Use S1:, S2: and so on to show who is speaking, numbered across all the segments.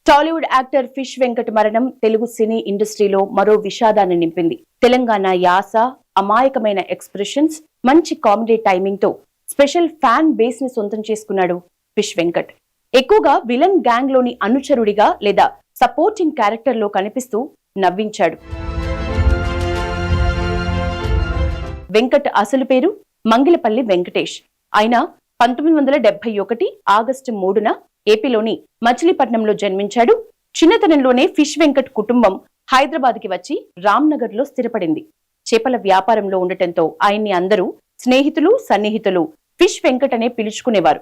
S1: Tollywood actor fish Venkat మరణం తెలుగు సినీ ఇండస్ట్రీలో మరో విషాదాన్ని నింపింది. తెలంగాణ యాస, అమాయకమైన ఎక్స్ప్రెషన్స్, మంచి కామెడీ టైమింగ్ తో స్పెషల్ ఫ్యాన్ బేస్ ని సొంతం చేసుకున్నాడు ఫిష్ వెంకట్. ఎక్కువగా విలన్ గ్యాంగ్ లోని అనుచరుడిగా లేదా సపోర్టింగ్ క్యారెక్టర్ లో కనిపిస్తూ నవ్వించాడు. వెంకట్ అసలు పేరు మంగిలపల్లి వెంకటేష్. ఆయన 1971 ఆగస్టు 3న ఏపీలోని మచిలీపట్నంలో జన్మించాడు. చిన్నతనంలోనే ఫిష్ వెంకట్ కుటుంబం హైదరాబాద్ కి వచ్చి రామ్నగర్ లో స్థిరపడింది. చేపల వ్యాపారంలో ఉండటంతో ఆయన్ని అందరూ స్నేహితులు, సన్నిహితులు ఫిష్ వెంకట్ అనే పిలుచుకునేవారు.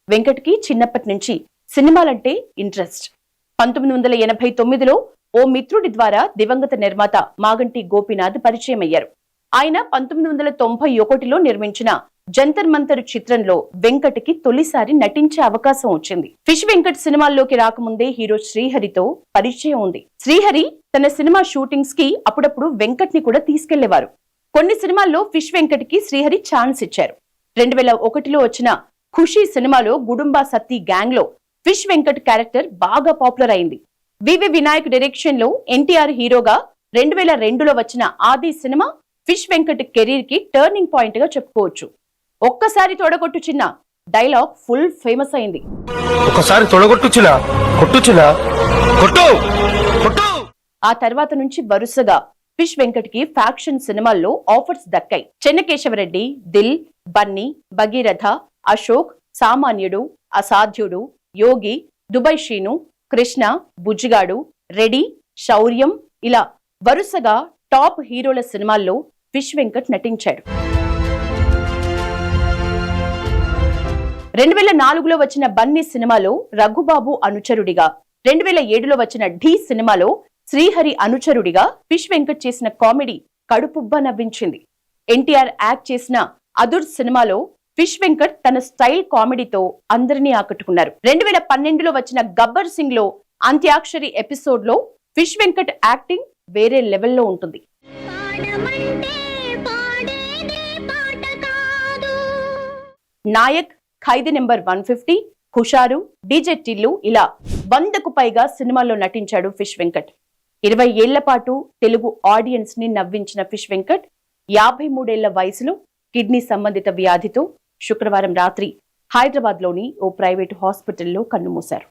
S1: వెంకట్ కి చిన్నప్పటి నుంచి సినిమాలంటే ఇంట్రెస్ట్. 1989లో ఓ మిత్రుడి ద్వారా దివంగత నిర్మాత మాగంటి గోపీనాథ్ పరిచయమయ్యారు. ఆయన 1991లో నిర్మించిన జంతర్ మంతర్ చిత్రంలో వెంకట్ కి తొలిసారి నటించే అవకాశం వచ్చింది. ఫిష్ వెంకట్ సినిమాల్లోకి రాకముందే హీరో శ్రీహరితో పరిచయం ఉంది. శ్రీహరి తన సినిమా షూటింగ్స్ కి అప్పుడప్పుడు వెంకట్ ని కూడా తీసుకెళ్లేవారు. కొన్ని సినిమాల్లో ఫిష్ వెంకట్ కి శ్రీహరి ఛాన్స్ ఇచ్చారు. 2001లో వచ్చిన ఖుషీ సినిమాలో గుడుంబా సత్తి గ్యాంగ్ లో ఫిష్ వెంకట్ క్యారెక్టర్ బాగా పాపులర్ అయింది. వివి వినాయక్ డైరెక్షన్ లో ఎన్టీఆర్ హీరోగా 2002లో వచ్చిన ఆది సినిమా ఫిష్ వెంకట్ కెరీర్ కి టర్నింగ్ పాయింట్ గా చెప్పుకోవచ్చు. ఒక్కసారి తొడగొట్టు చిన్న డైలాగ్ ఫుల్ ఫేమస్ అయింది. ఆ తర్వాత నుంచి వరుసగా ఫిష్ వెంకట్ కి ఫ్యాక్షన్ సినిమాల్లో ఆఫర్స్ దక్కాయి. చెన్నకేశవరెడ్డి, దిల్, బన్నీ, భగీరథ, అశోక్, సామాన్యుడు, అసాధ్యుడు, యోగి, దుబాయ్ శ్రీను, కృష్ణ, బుజ్జిగాడు, రెడీ, శౌర్యం ఇలా వరుసగా టాప్ హీరోల సినిమాల్లో ఫిష్ వెంకట్ నటించాడు. 2004లో వచ్చిన బన్నీ సినిమాలో రఘుబాబు అనుచరుడిగా, 2007లో వచ్చిన ఢీ సినిమాలో శ్రీహరి అనుచరుడిగా ఫిష్ వెంకట్ చేసిన కామెడీ కడుపుబ్బా నవ్వించింది. ఎన్టీఆర్ యాక్ట్ చేసిన అదుర్ సినిమాలో ఫిష్ వెంకట్ తన స్టైల్ కామెడీతో అందరినీ ఆకట్టుకున్నారు. 2012లో వచ్చిన గబ్బర్ సింగ్ లో అంత్యాక్షరి ఎపిసోడ్ లో ఫిష్ వెంకట్ యాక్టింగ్ వేరే లెవెల్లో ఉంటుంది. నాయక్, ఖైదీ నెంబర్ 150, హుషారు, డీజే టిల్లు ఇలా 100కు పైగా సినిమాల్లో నటించాడు ఫిష్ వెంకట్. 20 ఏళ్ల పాటు తెలుగు ఆడియన్స్ ని నవ్వించిన ఫిష్ వెంకట్ 53 ఏళ్ల వయసులో కిడ్నీ సంబంధిత వ్యాధితో శుక్రవారం రాత్రి హైదరాబాద్ లోని ఓ ప్రైవేటు హాస్పిటల్లో కన్నుమూశారు.